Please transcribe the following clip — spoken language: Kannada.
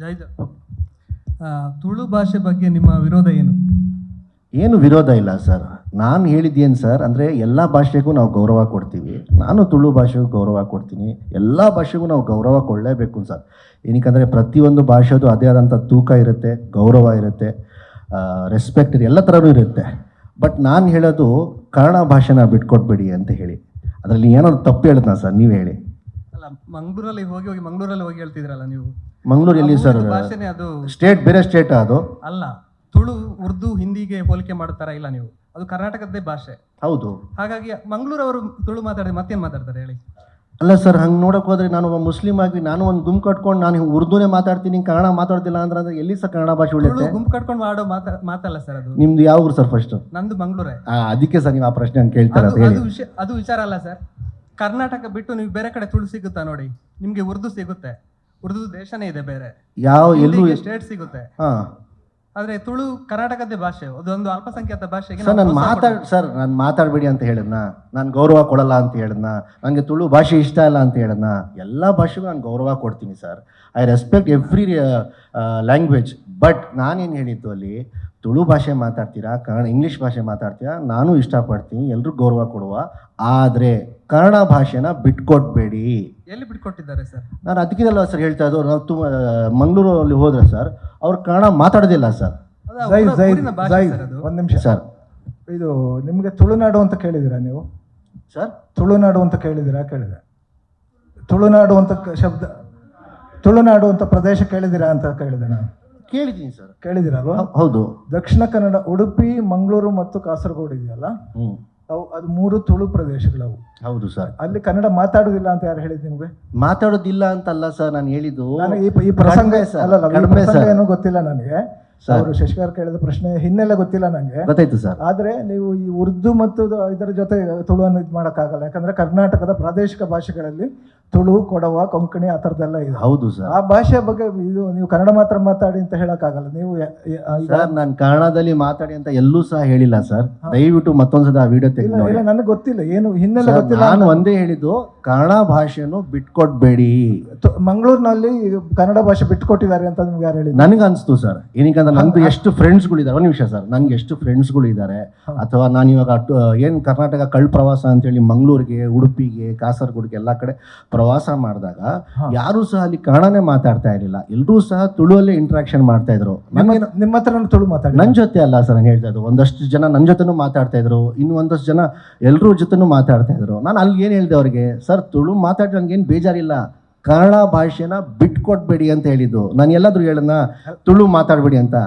ಜೈ ಜ- ತುಳು ಭಾಷೆ ಬಗ್ಗೆ ನಿಮ್ಮ ವಿರೋಧ ಏನು? ಏನು ವಿರೋಧ ಇಲ್ಲ ಸರ್. ನಾನು ಹೇಳಿದ್ದೇನು ಸರ್ ಅಂದರೆ ಎಲ್ಲ ಭಾಷೆಗೂ ನಾವು ಗೌರವ ಕೊಡ್ತೀವಿ. ನಾನು ತುಳು ಭಾಷೆಗೂ ಗೌರವ ಕೊಡ್ತೀನಿ. ಎಲ್ಲ ಭಾಷೆಗೂ ನಾವು ಗೌರವ ಕೊಡಲೇಬೇಕು ಸರ್. ಏನಕ್ಕಂದರೆ ಪ್ರತಿಯೊಂದು ಭಾಷೆದು ಅದೇ ಆದಂಥ ತೂಕ ಇರುತ್ತೆ, ಗೌರವ ಇರುತ್ತೆ, ರೆಸ್ಪೆಕ್ಟ್ ಇದೆ, ಎಲ್ಲ ಥರನೂ ಇರುತ್ತೆ. ಬಟ್ ನಾನು ಹೇಳೋದು ಕನ್ನಡ ಭಾಷೆನ ಬಿಟ್ಕೊಟ್ಬೇಡಿ ಅಂತ ಹೇಳಿ. ಅದರಲ್ಲಿ ಏನಾದ್ರು ತಪ್ಪು ಹೇಳ್ತಾ ಸರ್, ನೀವು ಹೇಳಿ. ಅಲ್ಲ, ಮಂಗಳೂರಲ್ಲಿ ಹೋಗಿ ಮಂಗಳೂರಲ್ಲಿ ಹೋಗಿ ಹೇಳ್ತಿದ್ರಲ್ಲ ನೀವು. ಮಂಗಳೂರು ಎಲ್ಲಿ ಸರ್? ಭಾಷೆನೇ ಅದು ಸ್ಟೇಟ್ ಬೇರೆ ಸ್ಟೇಟ್ ಅದು ಅಲ್ಲ. ತುಳು ಉರ್ದು ಹಿಂದಿಗೆ ಹೋಲಿಕೆ ಮಾಡುತ್ತಾರ ಇಲ್ಲ ನೀವು? ಅದು ಕರ್ನಾಟಕದ್ದೇ ಭಾಷೆ. ಹೌದು. ಹಾಗಾಗಿ ಮಂಗಳೂರವರು ತುಳು ಮಾತಾಡಿದ್ರೆ ಮತ್ತೇನು ಮಾತಾಡ್ತಾರೆ ಹೇಳಿ? ಅಲ್ಲ ಸರ್, ಹಂಗೆ ನೋಡೋಕೆ ಹೋದರೆ ನಾನು ಒಬ್ಬ ಮುಸ್ಲಿಂ ಆಗಿ ನಾನು ಒಂದು ಗುಂಪು ಕಟ್ಕೊಂಡು ನಾನು ಉರ್ದುನೇ ಮಾತಾಡ್ತೀನಿ, ಕನ್ನಡ ಮಾತಾಡ್ತಿಲ್ಲ ಅಂದ್ರೆ ಎಲ್ಲಿ ಸರ್ ಕನ್ನಡ ಭಾಷೆ ಉಳಿಯುತ್ತೆ? ಗುಂಪು ಕಟ್ಕೊಂಡು ಮಾಡೋ ಮಾತಲ್ಲ ಸರ್ ಅದು. ನಿಮ್ದು ಯಾವ ಊರು ಸರ್ ಫಸ್ಟ್? ನಂದು ಮಂಗಳೂರೇ. ಅದಕ್ಕೆ ಸರ್ ನೀವು ಆ ಪ್ರಶ್ನೆ ಹಂಗೆ ಕೇಳ್ತಾರೆ ಅಂತ ಹೇಳಿ. ಅದು ವಿಚಾರ ಅಲ್ಲ ಸರ್. ಕರ್ನಾಟಕ ಬಿಟ್ಟು ನೀವು ಬೇರೆ ಕಡೆ ತುಳು ಸಿಗುತ್ತಾ ನೋಡಿ, ನಿಮ್ಗೆ ಉರ್ದು ಸಿಗುತ್ತೆ. ಉರ್ದು ದೇಶನೇ ಇದೆ ಬೇರೆ, ಯಾವ ಎಲ್ಲೂ ಸ್ಟೇಟ್ ಸಿಗುತ್ತೆ. ಹಾಂ, ಆದ್ರೆ ತುಳು ಕರ್ನಾಟಕದ್ದೇ ಭಾಷೆ, ಅದೊಂದು ಅಲ್ಪಸಂಖ್ಯಾತ ಭಾಷೆಗೆ ಸರ್ ನಾನು ಮಾತಾಡಬೇಡಿ ಅಂತ ಹೇಳಿದ್ನ? ನಾನು ಗೌರವ ಕೊಡಲ್ಲ ಅಂತ ಹೇಳಿದ್ನ? ನನಗೆ ತುಳು ಭಾಷೆ ಇಷ್ಟ ಇಲ್ಲ ಅಂತ ಹೇಳಿದ್ನ? ಎಲ್ಲ ಭಾಷೆಗೂ ನಾನು ಗೌರವ ಕೊಡ್ತೀನಿ sir. I respect every language. But ನಾನೇನು ಹೇಳಿದ್ದು ಅಲ್ಲಿ, ತುಳು ಭಾಷೆ ಮಾತಾಡ್ತೀರಾ, ಕನ್ನಡ ಇಂಗ್ಲೀಷ್ ಭಾಷೆ ಮಾತಾಡ್ತೀರಾ, ನಾನು ಇಷ್ಟಪಡ್ತೀನಿ, ಎಲ್ರಿಗೂ ಗೌರವ ಕೊಡುವ. ಆದರೆ ಕನ್ನಡ ಭಾಷೆನ ಬಿಟ್ಕೊಟ್ಬೇಡಿ. ಎಲ್ಲಿ ಬಿಟ್ಕೊಟ್ಟಿದ್ದಾರೆ ಸರ್? ನಾನು ಅದಕ್ಕಿದಲ್ಲ ಸರ್ ಹೇಳ್ತಾ ಇದ್ದು. ನಾವು ಮಂಗಳೂರಲ್ಲಿ ಹೋದ್ರೆ ಸರ್ ಅವ್ರು ಕನ್ನಡ ಮಾತಾಡೋದಿಲ್ಲ ಸರ್. ಒಂದು ನಿಮಿಷ ಸರ್. ಇದು ನಿಮಗೆ ತುಳುನಾಡು ಅಂತ ಕೇಳಿದ್ದೀರಾ ನೀವು? ಸರ್ ತುಳುನಾಡು ಅಂತ ಕೇಳಿದ್ದೀರಾ? ಕೇಳಿದೆ. ತುಳುನಾಡು ಅಂತ ಶಬ್ದ, ತುಳುನಾಡು ಅಂತ ಪ್ರದೇಶ ಕೇಳಿದ್ದೀರಾ ಅಂತ ಕೇಳಿದೆ ನಾನು. ಕೇಳಿದ್ದೀನಿ ಸರ್. ಕೇಳಿದಿರಲ್ವಾ? ಹೌದು. ದಕ್ಷಿಣ ಕನ್ನಡ, ಉಡುಪಿ, ಮಂಗಳೂರು ಮತ್ತು ಕಾಸರಗೋಡು ಇದೆಯಲ್ಲ, ಅದು 3 ತುಳು ಪ್ರದೇಶಗಳವು. ಹೌದು ಸರ್. ಅಲ್ಲಿ ಕನ್ನಡ ಮಾತಾಡುದಿಲ್ಲ ಅಂತ ಯಾರು ಹೇಳಿದ್ ನಿಮ್ಗೆ? ಮಾತಾಡೋದಿಲ್ಲ ಅಂತಲ್ಲ ಸರ್ ನಾನು ಹೇಳಿದ್ದು. ನನಗೆ ಈ ಪ್ರಸಂಗ ಏನೋ ಗೊತ್ತಿಲ್ಲ ನನಗೆ. ಅವರು ಶಶಿಕಾರ್ ಕೇಳಿದ ಪ್ರಶ್ನೆ ಹಿನ್ನೆಲೆ ಗೊತ್ತಿಲ್ಲ ನನಗೆ. ಗೊತ್ತಾಯ್ತು ಸರ್. ಆದ್ರೆ ನೀವು ಈ ಉರ್ದು ಮತ್ತು ಇದರ ಜೊತೆ ತುಳುವನ್ನು ಇದು ಮಾಡೋಕ್ಕಾಗಲ್ಲ. ಯಾಕಂದ್ರೆ ಕರ್ನಾಟಕದ ಪ್ರಾದೇಶಿಕ ಭಾಷೆಗಳಲ್ಲಿ ತುಳು, ಕೊಡವ, ಕೊಂಕಣಿ ಆ ಥರದ್ದೆಲ್ಲ ಇದೆ. ಹೌದು ಸರ್. ಆ ಭಾಷೆಯ ಬಗ್ಗೆ ಇದು ನೀವು ಕನ್ನಡ ಮಾತ್ರ ಮಾತಾಡಿ ಅಂತ ಹೇಳಕ್ಕಾಗಲ್ಲ. ನೀವು ಸರ್ ನಾನು ಕನ್ನಡದಲ್ಲಿ ಮಾತಾಡಿ ಅಂತ ಎಲ್ಲೂ ಸಹ ಹೇಳಿಲ್ಲ ಸರ್. ದಯವಿಟ್ಟು ಮತ್ತೊಂದ್ಸದ ಆ ವಿಡಿಯೋ ತೆಗೆದು ನೋಡಿ. ನನಗೆ ಗೊತ್ತಿಲ್ಲ, ಏನು ಹಿನ್ನೆಲೆ ಗೊತ್ತಿಲ್ಲ. ನಾನು ಒಂದೇ ಹೇಳಿದ್ದು ಕನ್ನಡ ಭಾಷೆಯನ್ನು ಬಿಟ್ಕೊಡ್ಬೇಡಿ. ಮಂಗಳೂರಿನಲ್ಲಿ ಕನ್ನಡ ಭಾಷೆ ಬಿಟ್ಕೊಟ್ಟಿದ್ದಾರೆ ಅಂತ ನಿಮ್ಗೆ ಯಾರು ಹೇಳಿದ್ರು? ನನಗೆ ಅನಿಸ್ತು ಸರ್. ಏನಕ್ಕಂದ್ರೆ ನಂದು ಎಷ್ಟು ಫ್ರೆಂಡ್ಸ್ಗಳಿದ್ದಾರೆ, ಒಂದು ನಿಮಿಷ ಸರ್, ನಂಗೆ ಎಷ್ಟು ಫ್ರೆಂಡ್ಸ್ಗಳು ಇದ್ದಾರೆ. ಅಥವಾ ನಾನು ಇವಾಗ ಏನು ಕರ್ನಾಟಕ ಕಳ್ ಪ್ರವಾಸ ಅಂತೇಳಿ ಮಂಗಳೂರಿಗೆ, ಉಡುಪಿಗೆ, ಕಾಸರಗೋಡಿಗೆ ಎಲ್ಲ ಕಡೆ ಪ್ರವಾಸ ಮಾಡಿದಾಗ ಯಾರು ಸಹ ಅಲ್ಲಿ ಕನ್ನಡನೇ ಮಾತಾಡ್ತಾ ಇರಲಿಲ್ಲ. ಎಲ್ಲರೂ ಸಹ ತುಳುವಲ್ಲೇ ಇಂಟ್ರಾಕ್ಷನ್ ಮಾಡ್ತಾ ಇದ್ರು. ನಿಮ್ಮ ಹತ್ರ ನಾನು ತುಳು ಮಾತಾಡಿ ನನ್ನ ಜೊತೆ ಅಲ್ಲ ಸರ್ ನಾನು ಹೇಳ್ತಾ ಇದ್ರು. ಒಂದಷ್ಟು ಜನ ನನ್ನ ಜೊತೆನೂ ಮಾತಾಡ್ತಾ ಇದ್ರು, ಇನ್ನು ಒಂದಷ್ಟು ಜನ ಎಲ್ಲರೂ ಜೊತೆನೂ ಮಾತಾಡ್ತಾ ಇದ್ರು. ನಾನು ಅಲ್ಲಿ ಏನು ಹೇಳಿದೆ ಅವ್ರಿಗೆ, ಸರ್ ತುಳು ಮಾತಾಡಿ ನನಗೇನು ಬೇಜಾರಿಲ್ಲ, ಕನ್ನಡ ಭಾಷೆನ ಬಿಟ್ಕೊಟ್ಬೇಡಿ ಅಂತ ಹೇಳಿದ್ದು. ನಾನು ಎಲ್ಲಾದ್ರೂ ಹೇಳೋಣ ತುಳು ಮಾತಾಡಬೇಡಿ ಅಂತ?